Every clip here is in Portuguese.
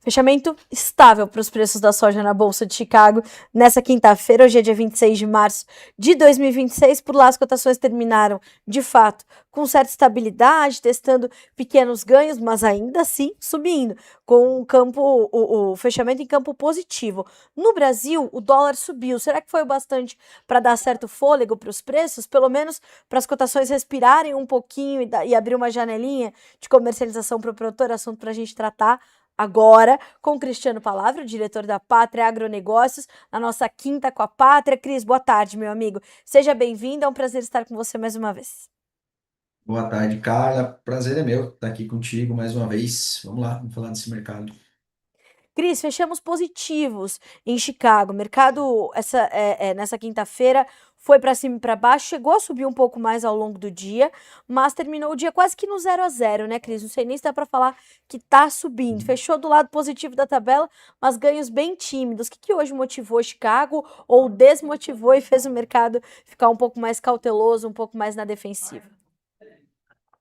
Fechamento estável para os preços da soja na Bolsa de Chicago nessa quinta-feira, hoje é dia 26 de março de 2026. Por lá, as cotações terminaram, de fato, com certa estabilidade, testando pequenos ganhos, mas ainda assim subindo, com o fechamento em campo positivo. No Brasil, o dólar subiu. Será que foi o bastante para dar certo fôlego para os preços? Pelo menos para as cotações respirarem um pouquinho e abrir uma janelinha de comercialização para o produtor, assunto para a gente tratar agora com o Cristiano Palavra, o diretor da Pátria Agronegócios, na nossa quinta com a Pátria. Cris, boa tarde, meu amigo. Seja bem-vindo, é um prazer estar com você mais uma vez. Boa tarde, Carla. Prazer é meu estar aqui contigo mais uma vez. Vamos lá, vamos falar desse mercado. Cris, fechamos positivos em Chicago. O mercado nessa quinta-feira foi para cima e para baixo, chegou a subir um pouco mais ao longo do dia, mas terminou o dia quase que no 0 a 0, né, Cris? Não sei nem se dá para falar que tá subindo. Fechou do lado positivo da tabela, mas ganhos bem tímidos. O que hoje motivou Chicago ou desmotivou e fez o mercado ficar um pouco mais cauteloso, um pouco mais na defensiva?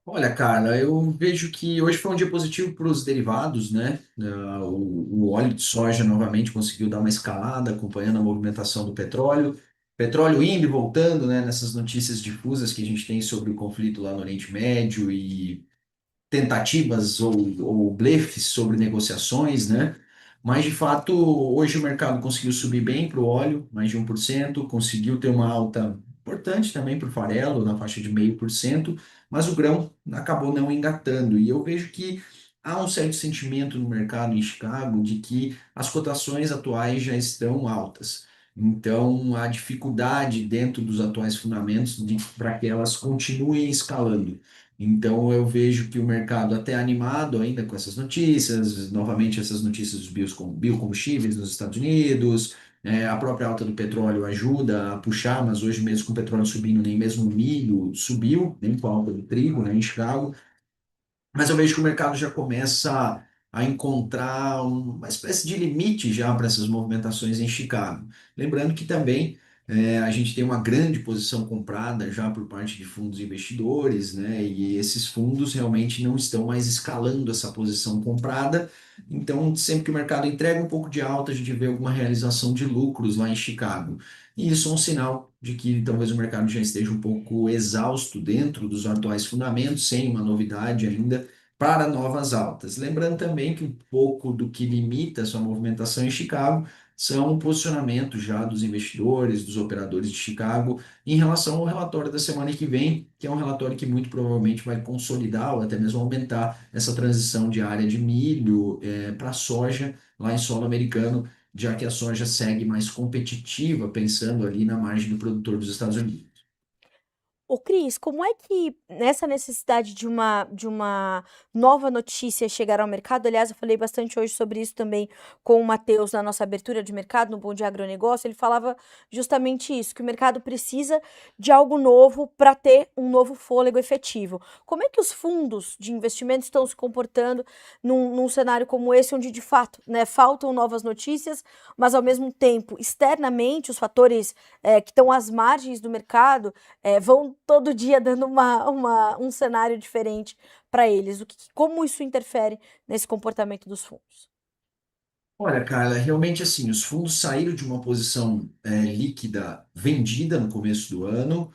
Olha, Carla, eu vejo que hoje foi um dia positivo para os derivados, né? O óleo de soja novamente conseguiu dar uma escalada, acompanhando a movimentação do petróleo. Petróleo indo e voltando, né? Nessas notícias difusas que a gente tem sobre o conflito lá no Oriente Médio e tentativas ou blefes sobre negociações, né? Mas, de fato, hoje o mercado conseguiu subir bem para o óleo, mais de 1%, conseguiu ter uma alta importante também para o farelo, na faixa de 0,5%, mas o grão acabou não engatando. E eu vejo que há um certo sentimento no mercado em Chicago de que as cotações atuais já estão altas. Então, há dificuldade dentro dos atuais fundamentos para que elas continuem escalando. Então eu vejo que o mercado até é animado ainda com essas notícias, novamente essas notícias dos biocombustíveis nos Estados Unidos, a própria alta do petróleo ajuda a puxar, mas hoje mesmo com o petróleo subindo, nem mesmo o milho subiu, nem com a alta do trigo, né, em Chicago. Mas eu vejo que o mercado já começa a encontrar uma espécie de limite já para essas movimentações em Chicago. Lembrando que também a gente tem uma grande posição comprada já por parte de fundos investidores, né? E esses fundos realmente não estão mais escalando essa posição comprada. Então, sempre que o mercado entrega um pouco de alta, a gente vê alguma realização de lucros lá em Chicago. E isso é um sinal de que talvez o mercado já esteja um pouco exausto dentro dos atuais fundamentos, sem uma novidade ainda para novas altas. Lembrando também que um pouco do que limita a sua movimentação em Chicago são o posicionamento já dos investidores, dos operadores de Chicago, em relação ao relatório da semana que vem, que é um relatório que muito provavelmente vai consolidar ou até mesmo aumentar essa transição de área de milho para soja lá em solo americano, já que a soja segue mais competitiva, pensando ali na margem do produtor dos Estados Unidos. Ô Cris, como é que nessa necessidade de uma nova notícia chegar ao mercado, aliás, eu falei bastante hoje sobre isso também com o Matheus na nossa abertura de mercado, no Bom Dia Agronegócio, ele falava justamente isso, que o mercado precisa de algo novo para ter um novo fôlego efetivo. Como é que os fundos de investimento estão se comportando num cenário como esse, onde de fato, né, faltam novas notícias, mas ao mesmo tempo, externamente, os fatores que estão às margens do mercado vão todo dia dando um cenário diferente para eles. Como isso interfere nesse comportamento dos fundos? Olha, Carla, realmente assim, os fundos saíram de uma posição líquida vendida no começo do ano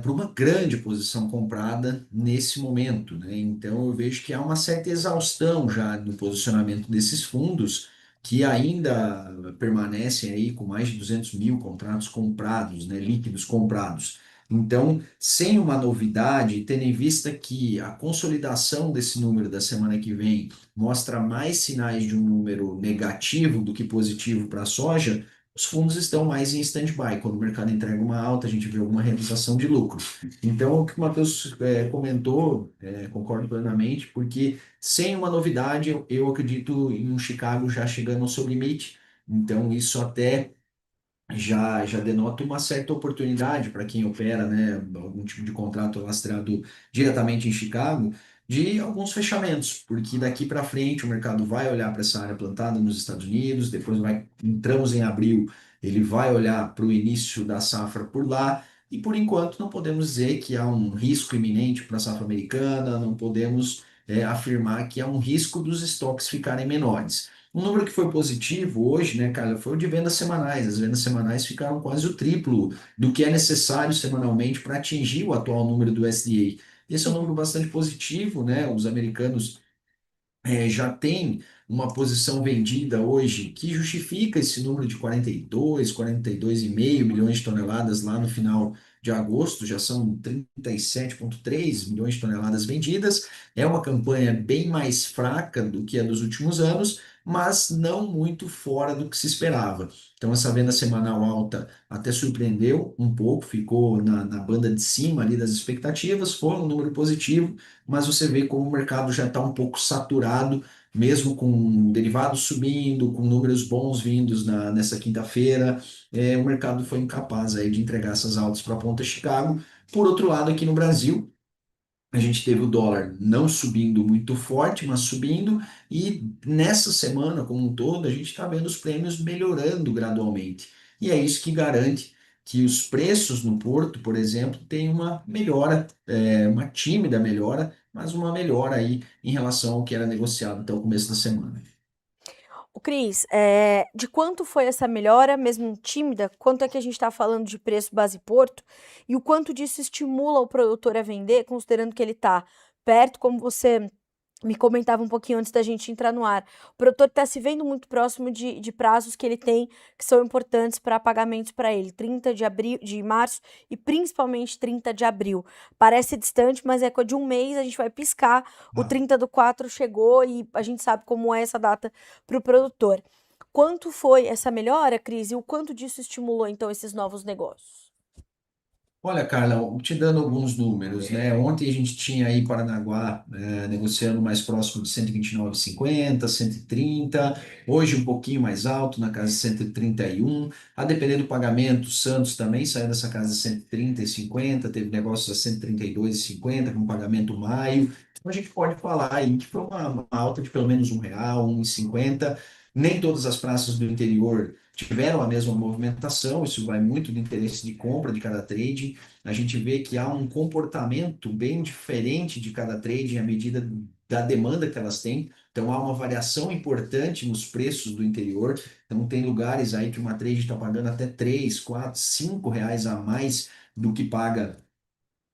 para uma grande posição comprada nesse momento, né? Então eu vejo que há uma certa exaustão já no posicionamento desses fundos que ainda permanecem aí com mais de 200 mil contratos comprados, né? Líquidos comprados. Então, sem uma novidade, tendo em vista que a consolidação desse número da semana que vem mostra mais sinais de um número negativo do que positivo para a soja, os fundos estão mais em stand-by. Quando o mercado entrega uma alta, a gente vê alguma realização de lucro. Então, o que o Matheus comentou, concordo plenamente, porque sem uma novidade, eu acredito em um Chicago já chegando ao seu limite. Então, isso até já denota uma certa oportunidade para quem opera, né, algum tipo de contrato lastreado diretamente em Chicago, de alguns fechamentos, porque daqui para frente o mercado vai olhar para essa área plantada nos Estados Unidos, depois entramos em abril, ele vai olhar para o início da safra por lá, e por enquanto não podemos dizer que há um risco iminente para a safra americana, não podemos afirmar que há um risco dos estoques ficarem menores. Um número que foi positivo hoje, né, Carla, foi o de vendas semanais. As vendas semanais ficaram quase o triplo do que é necessário semanalmente para atingir o atual número do SDA. Esse é um número Uhum. bastante positivo, né? Os americanos já tem uma posição vendida hoje que justifica esse número de 42,5 milhões de toneladas lá no final de agosto, já são 37,3 milhões de toneladas vendidas. É uma campanha bem mais fraca do que a dos últimos anos, mas não muito fora do que se esperava. Então, essa venda semanal alta até surpreendeu um pouco, ficou na banda de cima ali das expectativas, foi um número positivo, mas você vê como o mercado já está um pouco saturado, mesmo com derivados subindo, com números bons vindos nessa quinta-feira, o mercado foi incapaz aí de entregar essas altas para a ponta Chicago. Por outro lado, aqui no Brasil, a gente teve o dólar não subindo muito forte, mas subindo, e nessa semana como um todo, a gente está vendo os prêmios melhorando gradualmente. E é isso que garante que os preços no Porto, por exemplo, têm uma melhora, uma tímida melhora, mas uma melhora aí em relação ao que era negociado até o começo da semana. O Cris, de quanto foi essa melhora, mesmo tímida? Quanto é que a gente está falando de preço base Porto? E o quanto disso estimula o produtor a vender, considerando que ele está perto, como você me comentava um pouquinho antes da gente entrar no ar. O produtor está se vendo muito próximo de prazos que ele tem, que são importantes para pagamentos para ele, 30 de abril, de março e principalmente 30 de abril. Parece distante, mas é coisa de um mês, a gente vai piscar, o Ah, 30/4 chegou e a gente sabe como é essa data para o produtor. Quanto foi essa melhora, Cris, e o quanto disso estimulou então esses novos negócios? olha, Carla, te dando alguns números, né? Ontem a gente tinha aí Paranaguá, negociando mais próximo de 129,50, 130. Hoje um pouquinho mais alto, na casa de 131. A depender do pagamento, Santos também saiu dessa casa de 130,50, teve negócios a 132,50 com pagamento maio. Então a gente pode falar aí que foi uma alta de pelo menos R$ 1, 1,50. Nem todas as praças do interior tiveram a mesma movimentação, isso vai muito do interesse de compra de cada trade. A gente vê que há um comportamento bem diferente de cada trade à medida da demanda que elas têm. Então há uma variação importante nos preços do interior. Então tem lugares aí que uma trade está pagando até 3, 4, 5 reais a mais do que paga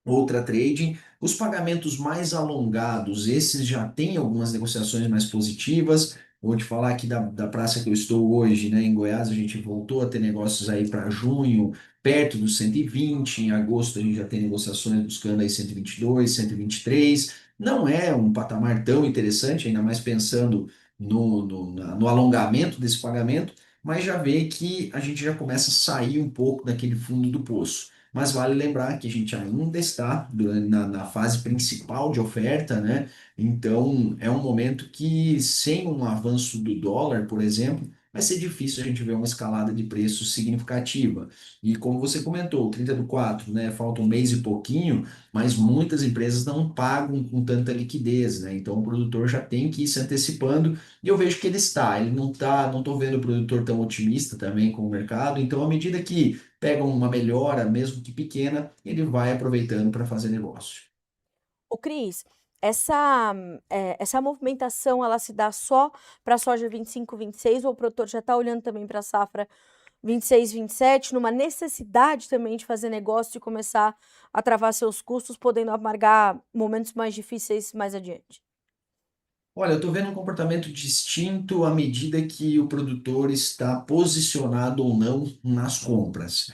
outra trading. Os pagamentos mais alongados, esses já têm algumas negociações mais positivas. Vou te falar aqui da praça que eu estou hoje, né? Em Goiás, a gente voltou a ter negócios aí para junho, perto dos 120. Em agosto, a gente já tem negociações buscando aí 122, 123. Não é um patamar tão interessante, ainda mais pensando no alongamento desse pagamento, mas já vê que a gente já começa a sair um pouco daquele fundo do poço. Mas vale lembrar que a gente ainda está na fase principal de oferta, né? Então é um momento que, sem um avanço do dólar, por exemplo, vai ser difícil a gente ver uma escalada de preços significativa. E como você comentou, 30/4, né? Falta um mês e pouquinho, mas muitas empresas não pagam com tanta liquidez, né? Então o produtor já tem que ir se antecipando, e eu vejo que ele não está, não estou vendo o produtor tão otimista também com o mercado. Então, à medida que pega uma melhora, mesmo que pequena, ele vai aproveitando para fazer negócio. Ô Cris, essa movimentação ela se dá só para a soja 25, 26 ou o produtor já está olhando também para a safra 26, 27, numa necessidade também de fazer negócio, de começar a travar seus custos, podendo amargar momentos mais difíceis mais adiante? Olha, eu estou vendo um comportamento distinto à medida que o produtor está posicionado ou não nas compras.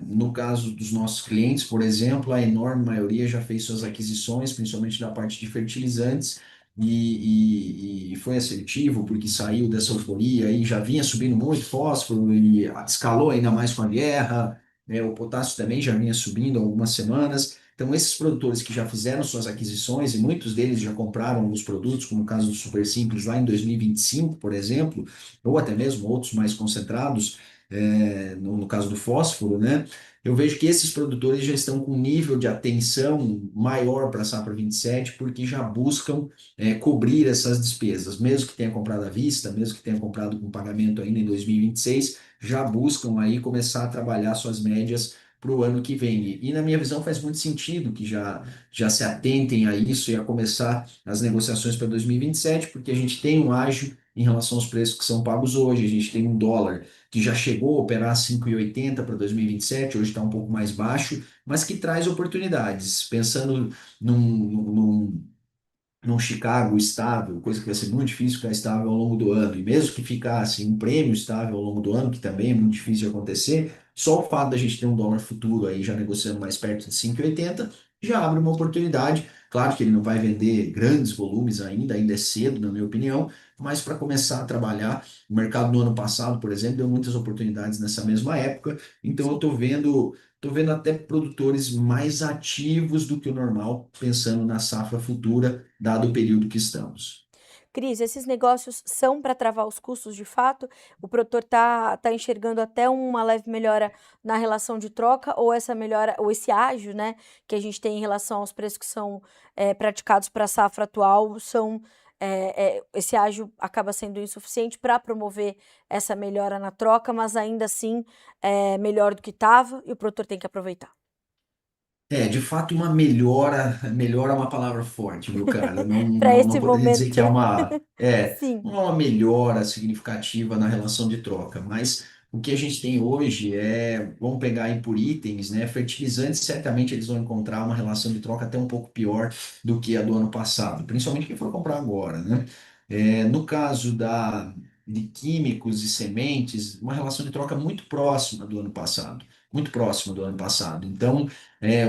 No caso dos nossos clientes, por exemplo, a enorme maioria já fez suas aquisições, principalmente da parte de fertilizantes, e foi assertivo porque saiu dessa euforia e já vinha subindo muito fósforo e escalou ainda mais com a guerra, né? O potássio também já vinha subindo há algumas semanas. Então, esses produtores que já fizeram suas aquisições, e muitos deles já compraram os produtos, como o caso do Super Simples lá em 2025, por exemplo, ou até mesmo outros mais concentrados, no caso do fósforo, né? Eu vejo que esses produtores já estão com um nível de atenção maior para a safra 27, porque já buscam cobrir essas despesas, mesmo que tenha comprado à vista, mesmo que tenha comprado com pagamento ainda em 2026, já buscam aí começar a trabalhar suas médias para o ano que vem. E na minha visão faz muito sentido que já se atentem a isso e a começar as negociações para 2027, porque a gente tem um ágio em relação aos preços que são pagos hoje. A gente tem um dólar que já chegou a operar 5,80 para 2027, hoje está um pouco mais baixo, mas que traz oportunidades. Pensando num Chicago estável, coisa que vai ser muito difícil ficar estável ao longo do ano, e mesmo que ficasse um prêmio estável ao longo do ano, que também é muito difícil de acontecer, só o fato da gente ter um dólar futuro aí já negociando mais perto de 5,80 já abre uma oportunidade. Claro que ele não vai vender grandes volumes ainda é cedo, na minha opinião, mas para começar a trabalhar, o mercado no ano passado, por exemplo, deu muitas oportunidades nessa mesma época, então eu estou vendo até produtores mais ativos do que o normal, pensando na safra futura, dado o período que estamos. Cris, esses negócios são para travar os custos de fato? O produtor tá enxergando até uma leve melhora na relação de troca, ou essa melhora, ou esse ágio, né, que a gente tem em relação aos preços que são praticados para a safra atual, esse ágio acaba sendo insuficiente para promover essa melhora na troca, mas ainda assim é melhor do que estava e o produtor tem que aproveitar. De fato, uma melhora é uma palavra forte, viu, cara? Eu Para não esse poderia dizer que é momento, sim. não é uma melhora significativa na relação de troca, mas o que a gente tem hoje vamos pegar aí por itens, né? Fertilizantes, certamente eles vão encontrar uma relação de troca até um pouco pior do que a do ano passado, principalmente quem for comprar agora, né? No caso de químicos e sementes, uma relação de troca muito próxima do ano passado, muito próxima do ano passado. Então,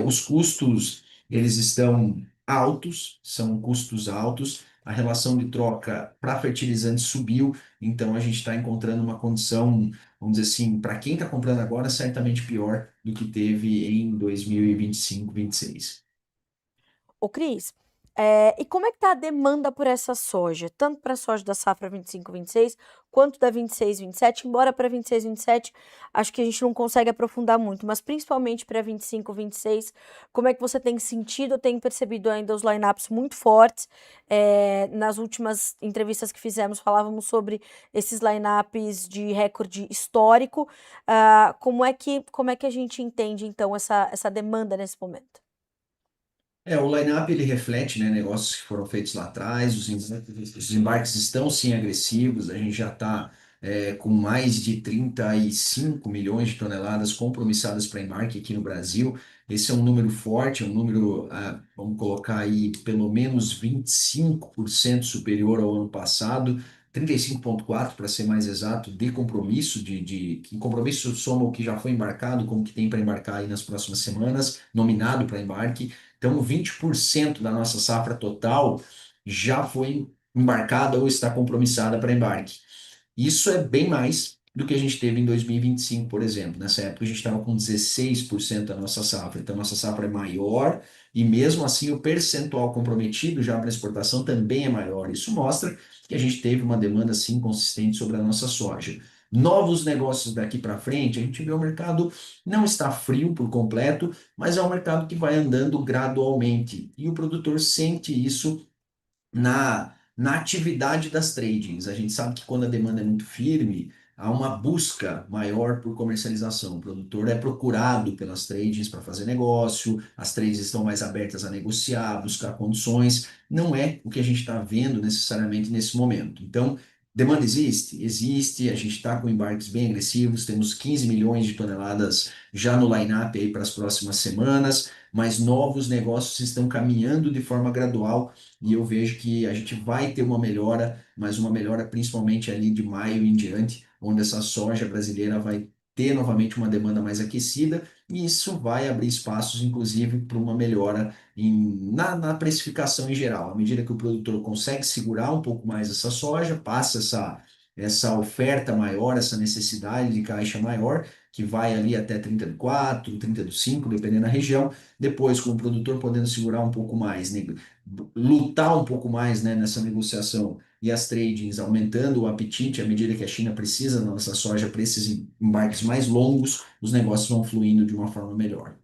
os custos, eles estão altos, são custos altos, a relação de troca para fertilizante subiu, então a gente está encontrando uma condição, vamos dizer assim, para quem está comprando agora, certamente pior do que teve em 2025, 26. Ô Cris, e como é que tá a demanda por essa soja? Tanto para a soja da safra 25, 26, quanto da 26, 27, embora para 26, 27, acho que a gente não consegue aprofundar muito, mas principalmente para 25, 26, como é que você tem sentido? Eu tenho percebido ainda os lineups muito fortes. Nas últimas entrevistas que fizemos, falávamos sobre esses lineups de recorde histórico. Como é que a gente entende, então, essa demanda nesse momento? O line-up ele reflete, né, negócios que foram feitos lá atrás, os embarques estão sim agressivos, a gente já está com mais de 35 milhões de toneladas compromissadas para embarque aqui no Brasil. Esse é um número forte, é um número, vamos colocar aí, pelo menos 25% superior ao ano passado, 35,4 para ser mais exato, de compromisso, em compromisso soma o que já foi embarcado com o que tem para embarcar aí nas próximas semanas, nominado para embarque. Então, 20% da nossa safra total já foi embarcada ou está compromissada para embarque. Isso é bem mais do que a gente teve em 2025, por exemplo. Nessa época, a gente estava com 16% da nossa safra. Então, nossa safra é maior e, mesmo assim, o percentual comprometido já para exportação também é maior. Isso mostra que a gente teve uma demanda, sim, consistente sobre a nossa soja. Novos negócios daqui para frente, a gente vê o mercado não está frio por completo, mas é um mercado que vai andando gradualmente. E o produtor sente isso na atividade das tradings. A gente sabe que quando a demanda é muito firme, há uma busca maior por comercialização. O produtor é procurado pelas tradings para fazer negócio, as tradings estão mais abertas a negociar, buscar condições. Não é o que a gente está vendo necessariamente nesse momento. Então, demanda existe? Existe. A gente está com embarques bem agressivos, temos 15 milhões de toneladas já no line-up aí para as próximas semanas, mas novos negócios estão caminhando de forma gradual e eu vejo que a gente vai ter uma melhora, mas uma melhora principalmente ali de maio em diante, onde essa soja brasileira vai ter novamente uma demanda mais aquecida, e isso vai abrir espaços, inclusive, para uma melhora na precificação em geral. À medida que o produtor consegue segurar um pouco mais essa soja, passa essa oferta maior, essa necessidade de caixa maior, que vai ali até 30 do 4, 30 do 5, dependendo da região. Depois, com o produtor podendo segurar um pouco mais, né, lutar um pouco mais, né, nessa negociação e as tradings aumentando o apetite à medida que a China precisa da nossa soja para esses embarques mais longos, os negócios vão fluindo de uma forma melhor.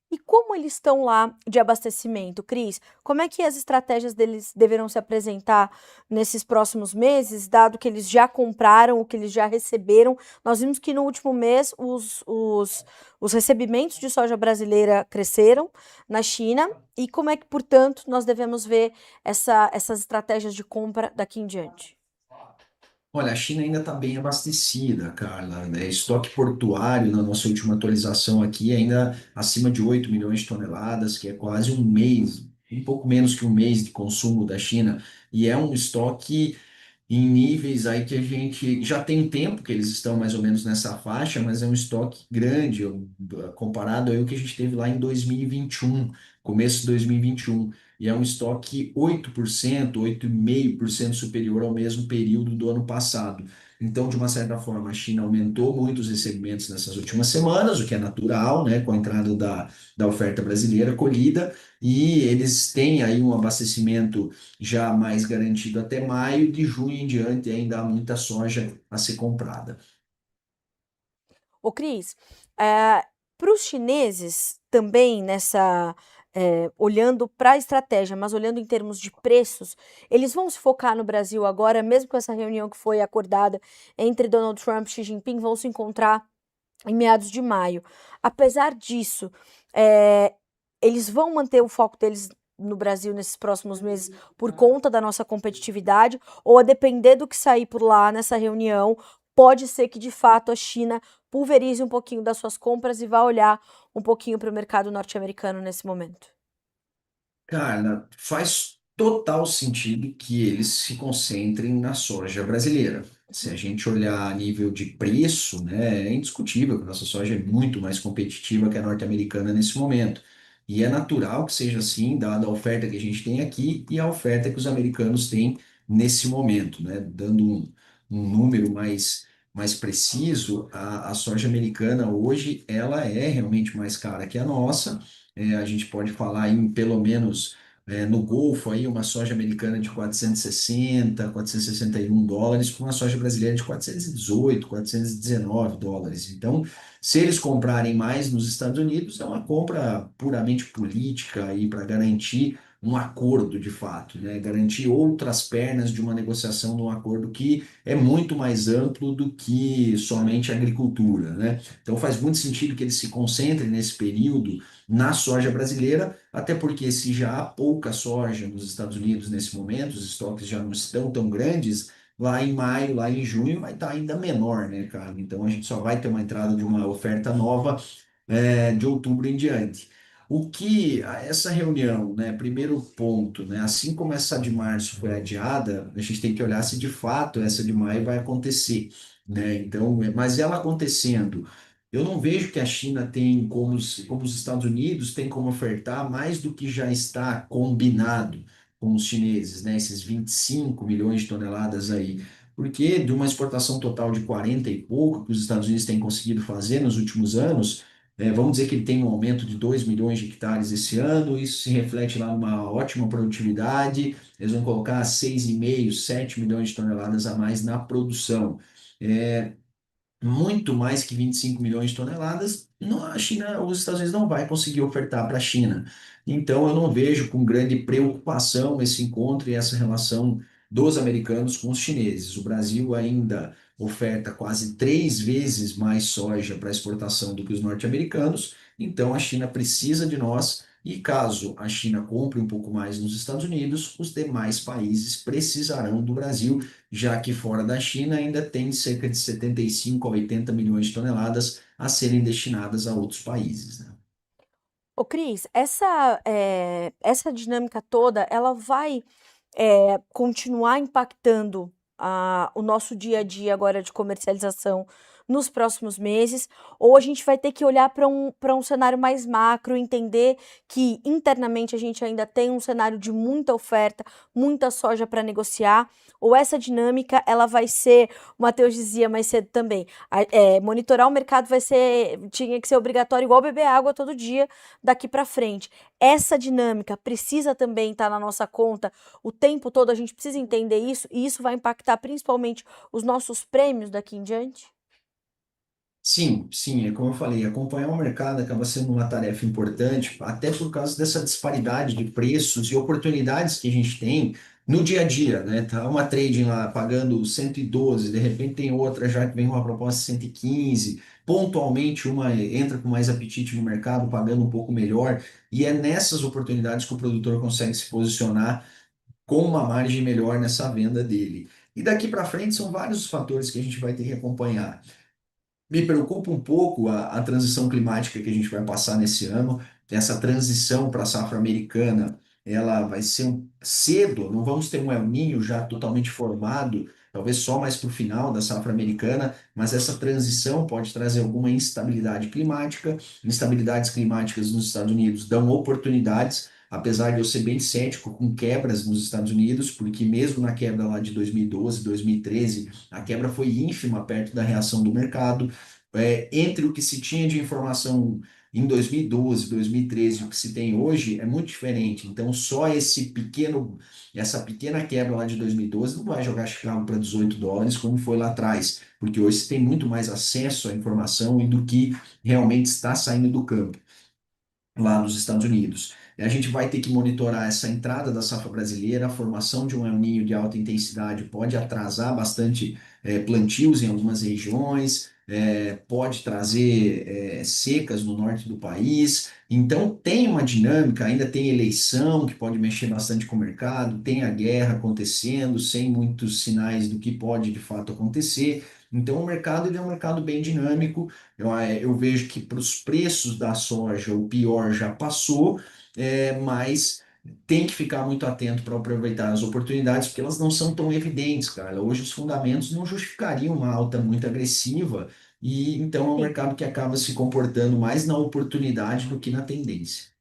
E como eles estão lá de abastecimento, Cris? Como é que as estratégias deles deverão se apresentar nesses próximos meses, dado que eles já compraram, o que eles já receberam? Nós vimos que no último mês os recebimentos de soja brasileira cresceram na China. E como é que, portanto, nós devemos ver essas estratégias de compra daqui em diante? Olha, a China ainda está bem abastecida, Carla, né? Estoque portuário, na nossa última atualização aqui, ainda acima de 8 milhões de toneladas, que é quase um mês, um pouco menos que um mês de consumo da China. E é um estoque em níveis aí que a gente já tem um tempo que eles estão mais ou menos nessa faixa, mas é um estoque grande, comparado ao que a gente teve lá em 2021, começo de 2021. E é um estoque 8%, 8,5% superior ao mesmo período do ano passado. Então, de uma certa forma, a China aumentou muito os recebimentos nessas últimas semanas, o que é natural, né, com a entrada da oferta brasileira colhida, e eles têm aí um abastecimento já mais garantido até maio, de junho em diante ainda há muita soja a ser comprada. Ô Cris, para os chineses também olhando para a estratégia, mas olhando em termos de preços, eles vão se focar no Brasil agora, mesmo com essa reunião que foi acordada entre Donald Trump e Xi Jinping, vão se encontrar em meados de maio. Apesar disso, eh, eles vão manter o foco deles no Brasil nesses próximos meses por conta da nossa competitividade, ou a depender do que sair por lá nessa reunião, pode ser que de fato a China pulverize um pouquinho das suas compras e vá olhar um pouquinho para o mercado norte-americano nesse momento. Cara, faz total sentido que eles se concentrem na soja brasileira. Se a gente olhar a nível de preço, né, é indiscutível que a nossa soja é muito mais competitiva que a norte-americana nesse momento. E é natural que seja assim, dada a oferta que a gente tem aqui e a oferta que os americanos têm nesse momento, né? Dando um número mais preciso, a soja americana hoje ela é realmente mais cara que a nossa. A gente pode falar em pelo menos no Golfo aí uma soja americana de 460, 461 dólares, com uma soja brasileira de 418, 419 dólares. Então, se eles comprarem mais nos Estados Unidos, é uma compra puramente política aí para garantir um acordo de fato, né? Garantir outras pernas de uma negociação de um acordo que é muito mais amplo do que somente a agricultura, né? Então faz muito sentido que eles se concentrem nesse período na soja brasileira, até porque se já há pouca soja nos Estados Unidos nesse momento, os estoques já não estão tão grandes, lá em maio, lá em junho vai estar ainda menor, né, cara? Então a gente só vai ter uma entrada de uma oferta nova de outubro em diante. O que essa reunião, né, primeiro ponto, né, assim como essa de março foi adiada, a gente tem que olhar se de fato essa de maio vai acontecer, né? Então, mas ela acontecendo, eu não vejo que a China tem como os Estados Unidos tem como ofertar mais do que já está combinado com os chineses, né? Esses 25 milhões de toneladas aí. Porque de uma exportação total de 40 e pouco que os Estados Unidos têm conseguido fazer nos últimos anos, vamos dizer que ele tem um aumento de 2 milhões de hectares esse ano, isso se reflete lá numa ótima produtividade, eles vão colocar 6,5, 7 milhões de toneladas a mais na produção. É, muito mais que 25 milhões de toneladas, não, a China, os Estados Unidos não vai conseguir ofertar para a China. Então, eu não vejo com grande preocupação esse encontro e essa relação dos americanos com os chineses. O Brasil ainda oferta quase 3 vezes mais soja para exportação do que os norte-americanos, então a China precisa de nós. E caso a China compre um pouco mais nos Estados Unidos, os demais países precisarão do Brasil, já que fora da China ainda tem cerca de 75 a 80 milhões de toneladas a serem destinadas a outros países, né? Ô Cris, essa dinâmica toda, ela vai continuar impactando o nosso dia a dia agora de comercialização nos próximos meses, ou a gente vai ter que olhar para um cenário mais macro, entender que internamente a gente ainda tem um cenário de muita oferta, muita soja para negociar, ou essa dinâmica ela vai ser, o Matheus dizia mais cedo também, monitorar o mercado tinha que ser obrigatório igual beber água todo dia daqui para frente. Essa dinâmica precisa também estar na nossa conta o tempo todo, a gente precisa entender isso, e isso vai impactar principalmente os nossos prêmios daqui em diante? Sim, sim, é como eu falei, acompanhar o mercado acaba sendo uma tarefa importante, até por causa dessa disparidade de preços e oportunidades que a gente tem no dia a dia, né? Tá uma trading lá pagando 112, de repente tem outra já que vem com uma proposta de 115, pontualmente uma entra com mais apetite no mercado, pagando um pouco melhor, e é nessas oportunidades que o produtor consegue se posicionar com uma margem melhor nessa venda dele. E daqui para frente são vários os fatores que a gente vai ter que acompanhar. Me preocupa um pouco a transição climática que a gente vai passar nesse ano. Essa transição para a safra americana, ela vai ser cedo, não vamos ter um El Niño já totalmente formado, talvez só mais para o final da safra americana, mas essa transição pode trazer alguma instabilidade climática. Instabilidades climáticas nos Estados Unidos dão oportunidades, apesar de eu ser bem cético com quebras nos Estados Unidos, porque mesmo na quebra lá de 2012, 2013, a quebra foi ínfima perto da reação do mercado. Entre o que se tinha de informação em 2012, 2013 e o que se tem hoje é muito diferente. Então, só essa pequena quebra lá de 2012 não vai jogar Chicago para US$ 18, como foi lá atrás, porque hoje se tem muito mais acesso à informação e do que realmente está saindo do campo lá nos Estados Unidos. A gente vai ter que monitorar essa entrada da safra brasileira, a formação de um El Niño de alta intensidade pode atrasar bastante plantios em algumas regiões, pode trazer secas no norte do país. Então tem uma dinâmica, ainda tem eleição que pode mexer bastante com o mercado, tem a guerra acontecendo, sem muitos sinais do que pode de fato acontecer. Então o mercado ele é um mercado bem dinâmico. Eu vejo que para os preços da soja o pior já passou, mas tem que ficar muito atento para aproveitar as oportunidades, porque elas não são tão evidentes, cara. Hoje os fundamentos não justificariam uma alta muito agressiva, e então é um Sim. mercado que acaba se comportando mais na oportunidade do que na tendência.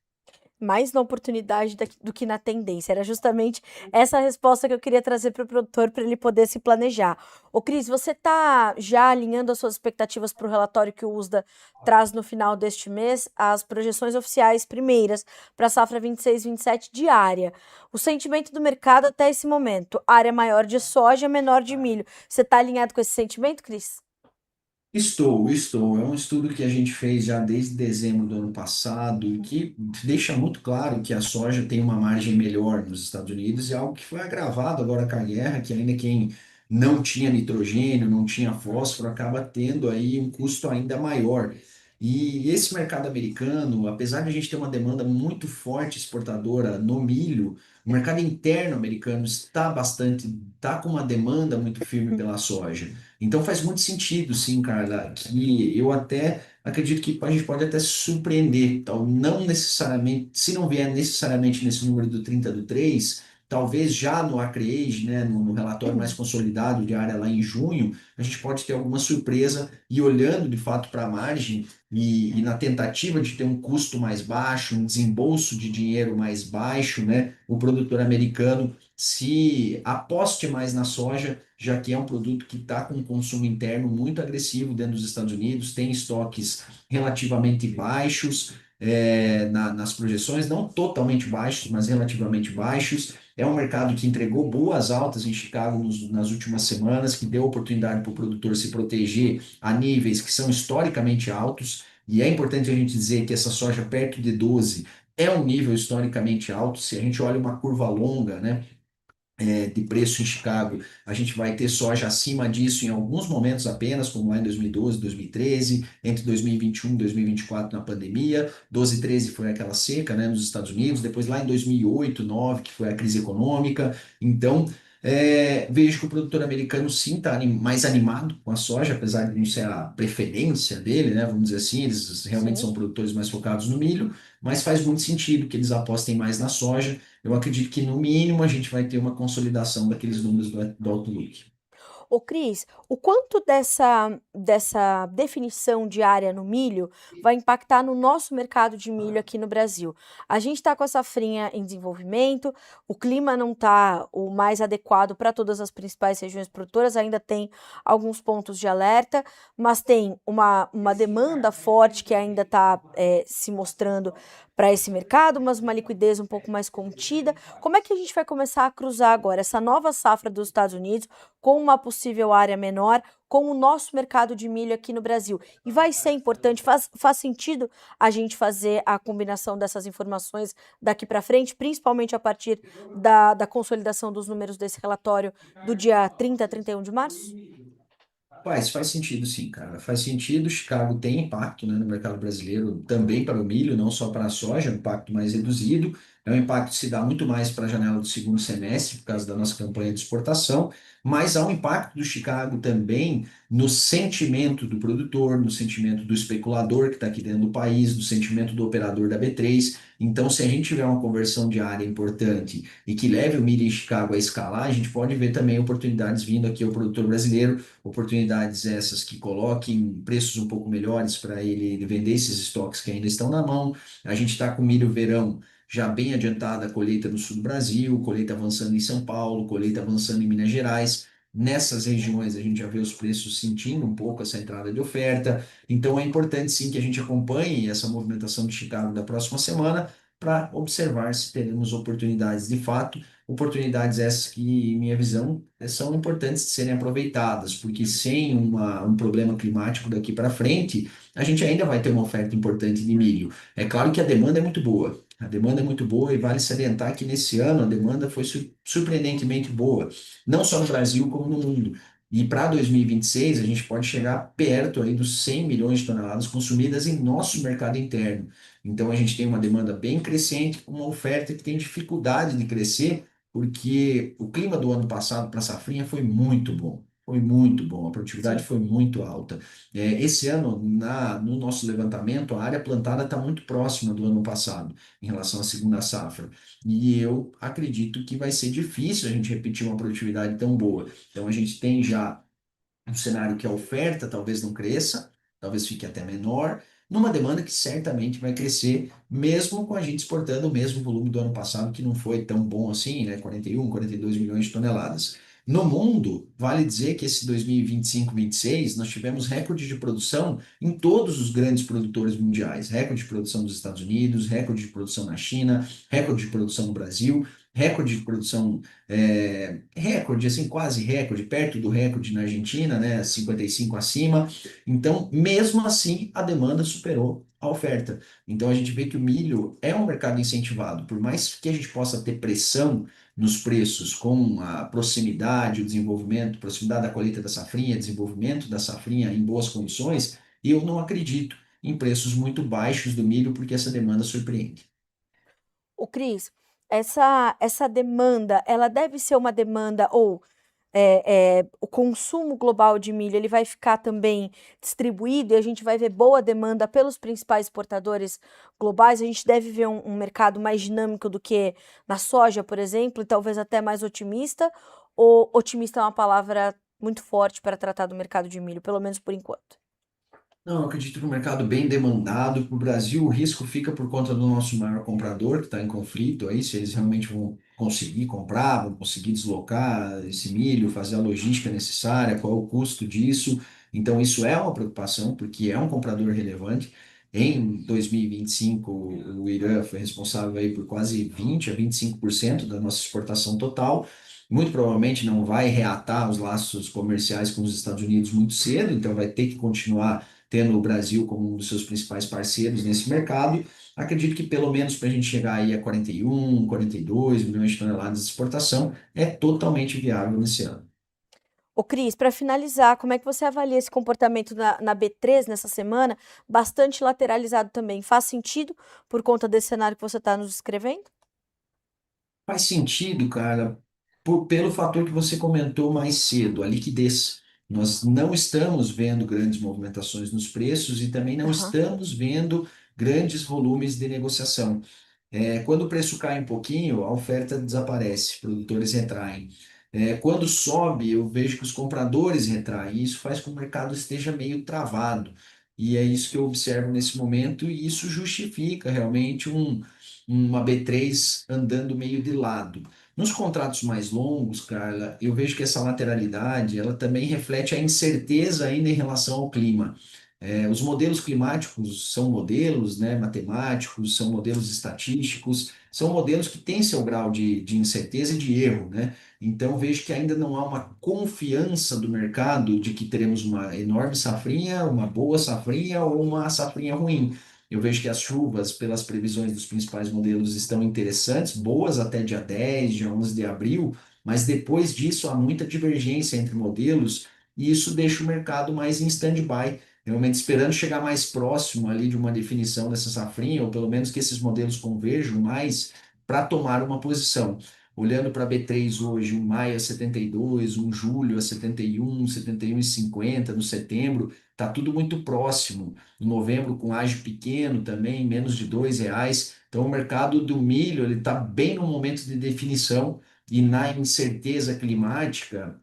Mais na oportunidade do que na tendência. Era justamente essa resposta que eu queria trazer para o produtor para ele poder se planejar. Ô, Cris, você está já alinhando as suas expectativas para o relatório que o USDA traz no final deste mês, as projeções oficiais primeiras para a safra 26-27 diária. O sentimento do mercado até esse momento, área maior de soja, menor de milho. Você está alinhado com esse sentimento, Cris? Estou. É um estudo que a gente fez já desde dezembro do ano passado e que deixa muito claro que a soja tem uma margem melhor nos Estados Unidos e algo que foi agravado agora com a guerra, que ainda quem não tinha nitrogênio, não tinha fósforo, acaba tendo aí um custo ainda maior. E esse mercado americano, apesar de a gente ter uma demanda muito forte exportadora no milho, o mercado interno americano está com uma demanda muito firme pela soja. Então faz muito sentido, sim, Carla, que eu até acredito que a gente pode até se surpreender, tal, não necessariamente, se não vier necessariamente nesse número do 30 do 3, talvez já no Acreage, né, no relatório mais consolidado de área lá em junho, a gente pode ter alguma surpresa e olhando de fato para a margem e na tentativa de ter um custo mais baixo, um desembolso de dinheiro mais baixo, né, o produtor americano se aposte mais na soja, já que é um produto que está com um consumo interno muito agressivo dentro dos Estados Unidos, tem estoques relativamente baixos nas projeções, não totalmente baixos, mas relativamente baixos. É um mercado que entregou boas altas em Chicago nas últimas semanas, que deu oportunidade para o produtor se proteger a níveis que são historicamente altos. E é importante a gente dizer que essa soja perto de 12 é um nível historicamente alto. Se a gente olha uma curva longa, né, de preço em Chicago, a gente vai ter soja acima disso em alguns momentos apenas, como lá em 2012, 2013, entre 2021 e 2024 na pandemia, 12 e 13 foi aquela seca, né, nos Estados Unidos, depois lá em 2008, 2009, que foi a crise econômica. Então, vejo que o produtor americano sim está mais animado com a soja, apesar de não ser a preferência dele, né, vamos dizer assim, eles realmente Sim. são produtores mais focados no milho, mas faz muito sentido que eles apostem mais na soja. Eu acredito que, no mínimo, a gente vai ter uma consolidação daqueles números do Outlook. Ô Cris, o quanto dessa definição de área no milho vai impactar no nosso mercado de milho aqui no Brasil? A gente está com a safrinha em desenvolvimento, o clima não está o mais adequado para todas as principais regiões produtoras, ainda tem alguns pontos de alerta, mas tem uma demanda forte que ainda está se mostrando para esse mercado, mas uma liquidez um pouco mais contida. Como é que a gente vai começar a cruzar agora essa nova safra dos Estados Unidos com uma possível área menor, com o nosso mercado de milho aqui no Brasil? E vai ser importante, faz sentido a gente fazer a combinação dessas informações daqui para frente, principalmente a partir da consolidação dos números desse relatório do dia 30 a 31 de março? Faz sentido sim, cara. Faz sentido. Chicago tem impacto, né, no mercado brasileiro, também para o milho, não só para a soja, um impacto mais reduzido. É um impacto que se dá muito mais para a janela do segundo semestre, por causa da nossa campanha de exportação, mas há um impacto do Chicago também no sentimento do produtor, no sentimento do especulador que está aqui dentro do país, no sentimento do operador da B3. Então, se a gente tiver uma conversão diária importante e que leve o milho em Chicago a escalar, a gente pode ver também oportunidades vindo aqui ao produtor brasileiro, oportunidades essas que coloquem preços um pouco melhores para ele vender esses estoques que ainda estão na mão. A gente está com milho verão já bem adiantada a colheita no sul do Brasil, colheita avançando em São Paulo, colheita avançando em Minas Gerais. Nessas regiões a gente já vê os preços sentindo um pouco essa entrada de oferta. Então é importante sim que a gente acompanhe essa movimentação de Chicago da próxima semana para observar se teremos oportunidades de fato, oportunidades essas que, em minha visão, são importantes de serem aproveitadas, porque sem um problema climático daqui para frente, a gente ainda vai ter uma oferta importante de milho. É claro que a demanda é muito boa. A demanda é muito boa e vale salientar que nesse ano a demanda foi surpreendentemente boa, não só no Brasil como no mundo. E para 2026 a gente pode chegar perto aí dos 100 milhões de toneladas consumidas em nosso mercado interno. Então a gente tem uma demanda bem crescente, uma oferta que tem dificuldade de crescer, porque o clima do ano passado para a safrinha foi muito bom. Foi muito bom, a produtividade Sim. foi muito alta. Esse ano, no nosso levantamento, a área plantada está muito próxima do ano passado em relação à segunda safra. E eu acredito que vai ser difícil a gente repetir uma produtividade tão boa. Então, a gente tem já um cenário que a oferta talvez não cresça, talvez fique até menor, numa demanda que certamente vai crescer, mesmo com a gente exportando o mesmo volume do ano passado, que não foi tão bom assim, né? 41, 42 milhões de toneladas. No mundo, vale dizer que esse 2025-26 nós tivemos recorde de produção em todos os grandes produtores mundiais. Recorde de produção dos Estados Unidos, recorde de produção na China, recorde de produção no Brasil, recorde de produção recorde, assim, quase recorde, perto do recorde na Argentina, né, 55 acima. Então, mesmo assim, a demanda superou a oferta. Então, a gente vê que o milho é um mercado incentivado. Por mais que a gente possa ter pressão nos preços com a proximidade, o desenvolvimento, proximidade da colheita da safrinha, desenvolvimento da safrinha em boas condições, eu não acredito em preços muito baixos do milho, porque essa demanda surpreende. O Cris, essa demanda, ela deve ser uma demanda ou o consumo global de milho ele vai ficar também distribuído e a gente vai ver boa demanda pelos principais exportadores globais. A gente deve ver um mercado mais dinâmico do que na soja, por exemplo, e talvez até mais otimista. Ou otimista é uma palavra muito forte para tratar do mercado de milho, pelo menos por enquanto. Não, eu acredito que o mercado bem demandado. Para o Brasil, o risco fica por conta do nosso maior comprador, que está em conflito aí, se eles realmente vão conseguir comprar, vão conseguir deslocar esse milho, fazer a logística necessária, qual é o custo disso. Então, isso é uma preocupação, porque é um comprador relevante. Em 2025, o Irã foi responsável aí por quase 20 a 25% da nossa exportação total. Muito provavelmente não vai reatar os laços comerciais com os Estados Unidos muito cedo, então vai ter que continuar tendo o Brasil como um dos seus principais parceiros nesse mercado. Acredito que pelo menos para a gente chegar aí a 41, 42 milhões de toneladas de exportação é totalmente viável nesse ano. Ô Cris, para finalizar, como é que você avalia esse comportamento na B3 nessa semana? Bastante lateralizado também. Faz sentido por conta desse cenário que você está nos descrevendo? Faz sentido, cara, pelo fator que você comentou mais cedo, a liquidez. Nós não estamos vendo grandes movimentações nos preços e também não Aham. estamos vendo grandes volumes de negociação. Quando o preço cai um pouquinho, a oferta desaparece, produtores retraem. Quando sobe, eu vejo que os compradores retraem. E isso faz com que o mercado esteja meio travado. E é isso que eu observo nesse momento, e isso justifica realmente uma B3 andando meio de lado. Nos contratos mais longos, Carla, eu vejo que essa lateralidade ela também reflete a incerteza ainda em relação ao clima. Os modelos climáticos são modelos, né, matemáticos, são modelos estatísticos, são modelos que têm seu grau de incerteza e de erro, né? Então vejo que ainda não há uma confiança do mercado de que teremos uma enorme safrinha, uma boa safrinha ou uma safrinha ruim. Eu vejo que as chuvas, pelas previsões dos principais modelos, estão interessantes, boas até dia 10, dia 11 de abril, mas depois disso há muita divergência entre modelos e isso deixa o mercado mais em stand-by, realmente esperando chegar mais próximo ali de uma definição dessa safrinha, ou pelo menos que esses modelos converjam mais para tomar uma posição. Olhando para a B3 hoje, um maio a 72, um julho a 71, 71,50 no setembro, está tudo muito próximo. Em novembro, com ágio pequeno também, menos de R$ 2. Então, o mercado do milho ele está bem no momento de definição e na incerteza climática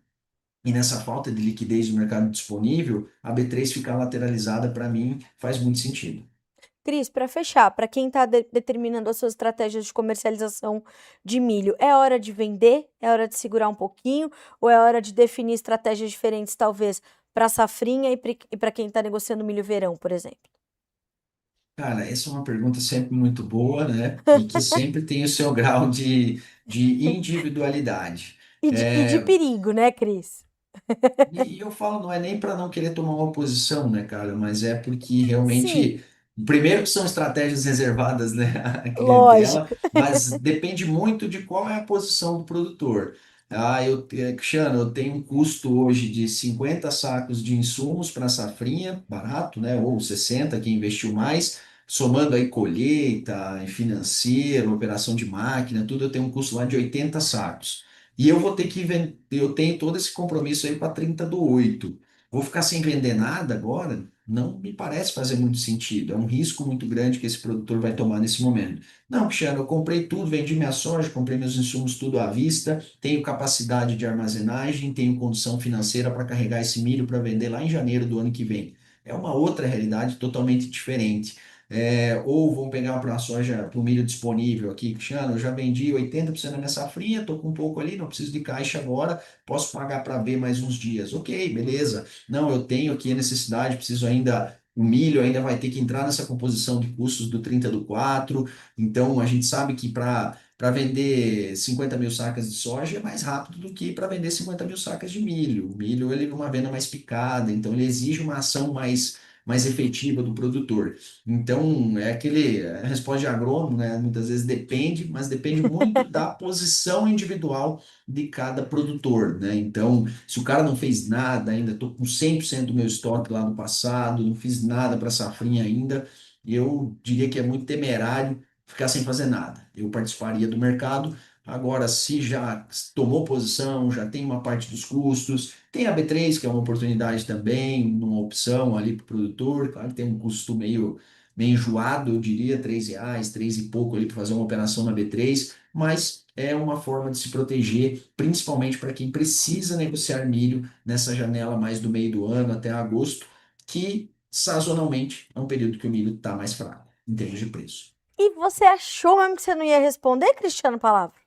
e nessa falta de liquidez do mercado disponível, a B3 ficar lateralizada, para mim, faz muito sentido. Cris, para fechar, para quem está determinando as suas estratégias de comercialização de milho, é hora de vender? É hora de segurar um pouquinho? Ou é hora de definir estratégias diferentes, talvez, para a safrinha e para quem está negociando milho verão, por exemplo? Cara, essa é uma pergunta sempre muito boa, né? E que sempre tem o seu grau de individualidade. E de É, perigo, né, Cris? e eu falo, não é nem para não querer tomar uma posição, né, cara? Mas é porque Sim, realmente, primeiro que são estratégias reservadas, né, à clientela, lógico. mas depende muito de qual é a posição do produtor. Cristiano, eu tenho um custo hoje de 50 sacos de insumos para safrinha, barato, né? Ou 60, quem investiu mais, somando aí colheita, financeiro, operação de máquina, tudo, eu tenho um custo lá de 80 sacos. E eu vou ter que vender, eu tenho todo esse compromisso aí para 30/8. Vou ficar sem vender nada agora? Não me parece fazer muito sentido. É um risco muito grande que esse produtor vai tomar nesse momento. Não, Cristiano, eu comprei tudo, vendi minha soja, comprei meus insumos tudo à vista, tenho capacidade de armazenagem, tenho condição financeira para carregar esse milho para vender lá em janeiro do ano que vem. É uma outra realidade totalmente diferente. Ou vão pegar para a soja, para o milho disponível aqui, Cristiano, eu já vendi 80% da minha safrinha, estou com um pouco ali, não preciso de caixa agora, posso pagar para ver mais uns dias. Ok, beleza. Não, eu tenho aqui a necessidade, preciso ainda, o milho ainda vai ter que entrar nessa composição de custos do 30/4, então a gente sabe que para vender 50 mil sacas de soja é mais rápido do que para vender 50 mil sacas de milho. O milho ele é uma venda mais picada, então ele exige uma ação mais efetiva do produtor. Então, é aquele a resposta de agrônomo, né? Muitas vezes depende, mas depende muito da posição individual de cada produtor, né? Então, se o cara não fez nada ainda, estou com 100% do meu estoque lá no passado, não fiz nada para safrinha ainda, eu diria que é muito temerário ficar sem fazer nada. Eu participaria do mercado. Agora, se já tomou posição, já tem uma parte dos custos, tem a B3, que é uma oportunidade também, uma opção ali para o produtor, claro que tem um custo meio enjoado, eu diria, R$ 3, três e pouco ali para fazer uma operação na B3, mas é uma forma de se proteger, principalmente para quem precisa negociar milho nessa janela mais do meio do ano até agosto, que sazonalmente é um período que o milho está mais fraco em termos de preço. E você achou mesmo que você não ia responder, Cristiano Palavra?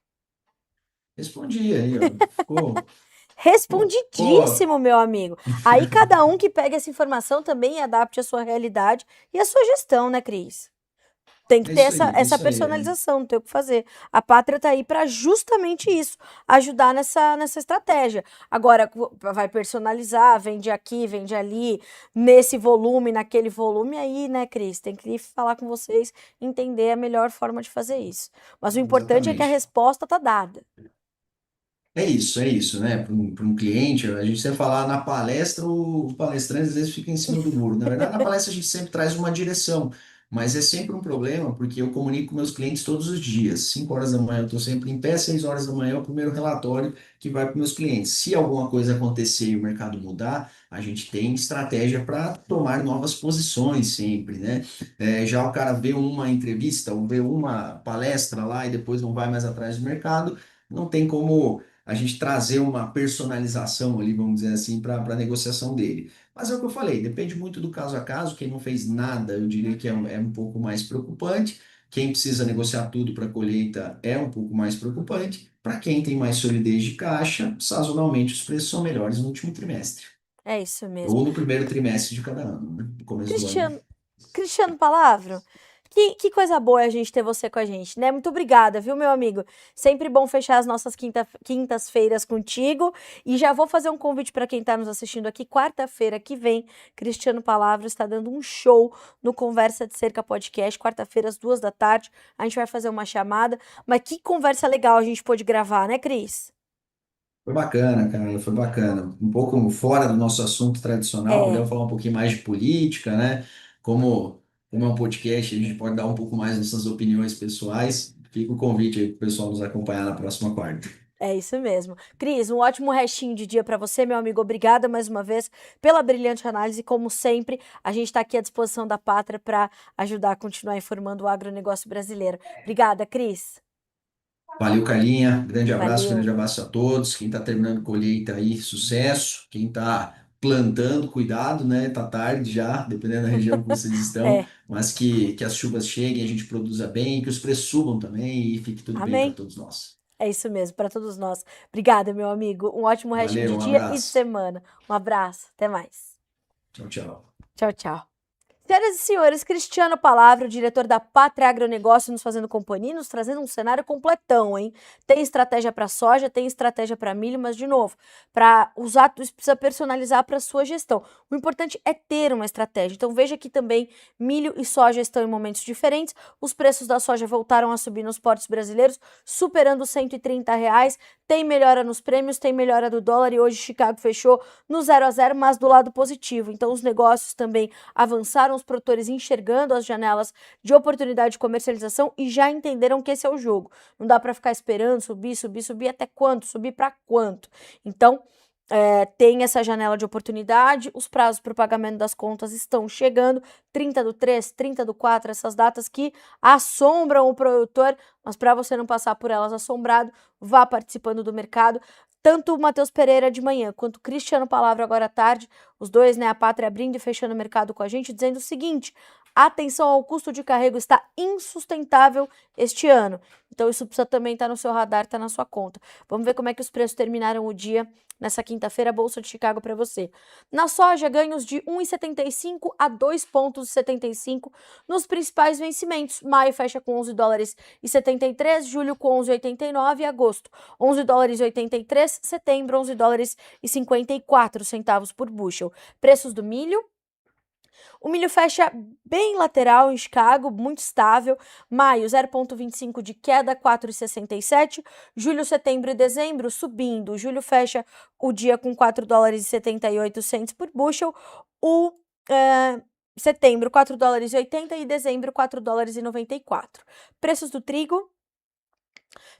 Respondi aí, ó. Ficou. Respondidíssimo, meu amigo. Aí cada um que pega essa informação também adapte a sua realidade e a sua gestão, né, Cris? Tem que É ter isso essa, aí, é essa isso aí. personalização, não tem o que fazer. A Pátria tá aí para justamente isso, ajudar nessa estratégia. Agora, vai personalizar, vende aqui, vende ali, nesse volume, naquele volume, aí, né, Cris? Tem que falar com vocês, entender a melhor forma de fazer isso. Mas o importante é que a Exatamente. resposta tá dada. É isso, né? Para um cliente, a gente sempre falar na palestra, o palestrante às vezes fica em cima do muro. Na verdade, na palestra a gente sempre traz uma direção, mas é sempre um problema, porque eu comunico com meus clientes todos os dias. 5 horas da manhã eu estou sempre em pé, 6 horas da manhã é o primeiro relatório que vai para meus clientes. Se alguma coisa acontecer e o mercado mudar, a gente tem estratégia para tomar novas posições sempre, né? Já o cara vê uma entrevista ou vê uma palestra lá e depois não vai mais atrás do mercado, não tem como a gente trazer uma personalização ali, vamos dizer assim, para a negociação dele. Mas é o que eu falei, depende muito do caso a caso. Quem não fez nada, eu diria que é um pouco mais preocupante. Quem precisa negociar tudo para colheita é um pouco mais preocupante. Para quem tem mais solidez de caixa, sazonalmente os preços são melhores no último trimestre, É isso mesmo. ou no primeiro trimestre de cada ano, né? No começo do ano. Cristiano, Cristiano Palavra, que coisa boa é a gente ter você com a gente, né? Muito obrigada, viu, meu amigo? Sempre bom fechar as nossas quintas-feiras contigo. E já vou fazer um convite para quem está nos assistindo aqui. Quarta-feira que vem, Cristiano Palavra está dando um show no Conversa de Cerca Podcast. Quarta-feira, às 2 da tarde. A gente vai fazer uma chamada. Mas que conversa legal a gente pôde gravar, né, Cris? Foi bacana, cara, foi bacana. Um pouco fora do nosso assunto tradicional, É, podemos falar um pouquinho mais de política, né? Como é um podcast, a gente pode dar um pouco mais nossas opiniões pessoais. fica o convite aí para o pessoal nos acompanhar na próxima quarta. É isso mesmo. Cris, um ótimo restinho de dia para você, meu amigo. Obrigada mais uma vez pela brilhante análise. Como sempre, a gente está aqui à disposição da Pátria para ajudar a continuar informando o agronegócio brasileiro. Obrigada, Cris. Valeu, Carlinha. Valeu. Grande abraço a todos. Quem está terminando colheita aí, sucesso. Quem está plantando, cuidado, né? Tá tarde já, dependendo da região que vocês estão, É, mas que as chuvas cheguem, a gente produza bem, que os preços subam também e fique tudo bem para amém. todos nós. É isso mesmo, para todos nós. Obrigada, meu amigo. Um ótimo restinho de Valeu, um dia e de abraço. semana. Um abraço. Até mais. Tchau, tchau. Tchau, tchau. Senhoras e senhores, Cristiano Palavra, o diretor da Pátria Agronegócio, nos fazendo companhia, nos trazendo um cenário completão, hein? Tem estratégia para soja, tem estratégia para milho, mas, de novo, para usar tudo isso precisa personalizar para sua gestão. O importante é ter uma estratégia. Então, veja que também milho e soja estão em momentos diferentes. Os preços da soja voltaram a subir nos portos brasileiros, superando os R$ 130. Tem melhora nos prêmios, tem melhora do dólar e hoje Chicago fechou no 0 a 0, mas do lado positivo. Então, os negócios também avançaram, os produtores enxergando as janelas de oportunidade de comercialização e já entenderam que esse é o jogo. Não dá para ficar esperando subir, subir, subir até quanto? Subir para quanto? Então, tem essa janela de oportunidade, os prazos para o pagamento das contas estão chegando, 30/3, 30/4, essas datas que assombram o produtor, mas para você não passar por elas assombrado, vá participando do mercado. Tanto o Matheus Pereira de manhã quanto o Cristiano Palavra agora à tarde, os dois, né, a Pátria abrindo e fechando o mercado com a gente, dizendo o seguinte: atenção ao custo de carrego, está insustentável este ano. Então isso precisa também estar no seu radar, estar na sua conta. Vamos ver como é que os preços terminaram o dia nessa quinta-feira, Bolsa de Chicago para você. Na soja, ganhos de 1,75 a 2,75 nos principais vencimentos. Maio fecha com $11,73, julho com 11,89 e agosto $11,83, setembro $11,54 por bushel. Preços do milho. O milho fecha bem lateral em Chicago, muito estável. Maio, 0,25 de queda, 4,67. Julho, setembro e dezembro subindo. Julho fecha o dia com $4,78 por bushel. Setembro, $4,80 e dezembro, $4,94. Preços do trigo.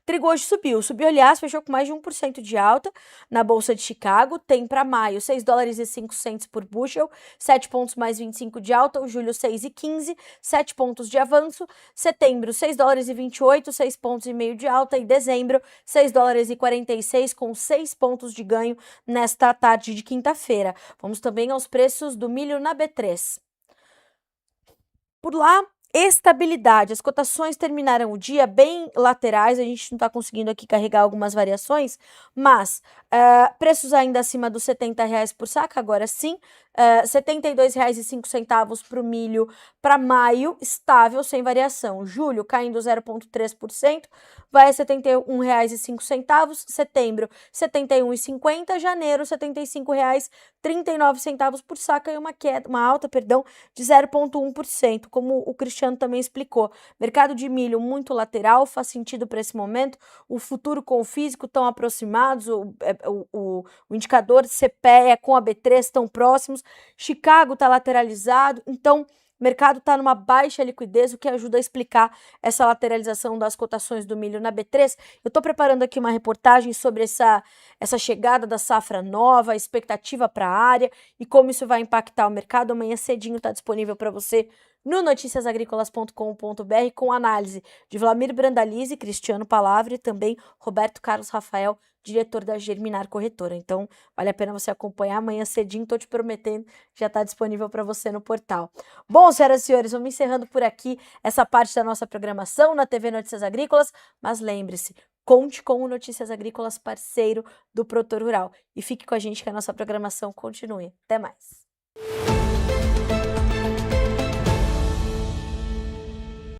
Trigo hoje subiu, aliás, fechou com mais de 1% de alta na Bolsa de Chicago, tem para maio $6,05 por bushel, 7 pontos mais 25 de alta, o julho 6,15, 7 pontos de avanço, setembro $6,28, 6 pontos e meio de alta e dezembro $6,46 com 6 pontos de ganho nesta tarde de quinta-feira. Vamos também aos preços do milho na B3. Por lá, estabilidade. As cotações terminaram o dia bem laterais, a gente não está conseguindo aqui carregar algumas variações, mas preços ainda acima dos R$ 70 por saca, agora sim, R$ 72,05 para o milho para maio, estável, sem variação. Julho caindo 0,3%, vai a R$ 71,05, setembro R$ 71,50, janeiro R$ 75,39 por saca e uma alta de 0,1%, como o Cristiano também explicou. Mercado de milho muito lateral, faz sentido para esse momento, o futuro com o físico estão aproximados, o indicador CPEA com a B3 estão próximos, Chicago está lateralizado, então o mercado está numa baixa liquidez, o que ajuda a explicar essa lateralização das cotações do milho na B3. Eu estou preparando aqui uma reportagem sobre essa chegada da safra nova, a expectativa para a área e como isso vai impactar o mercado. Amanhã cedinho está disponível para você no noticiasagricolas.com.br com análise de Vlamir Brandalize, Cristiano Palavra e também Roberto Carlos Rafael, diretor da Germinar Corretora. Então, vale a pena você acompanhar amanhã cedinho, tô te prometendo, já está disponível para você no portal. Bom, senhoras e senhores, vamos encerrando por aqui essa parte da nossa programação na TV Notícias Agrícolas, mas lembre-se, conte com o Notícias Agrícolas, parceiro do Produtor Rural. E fique com a gente que a nossa programação continue. Até mais.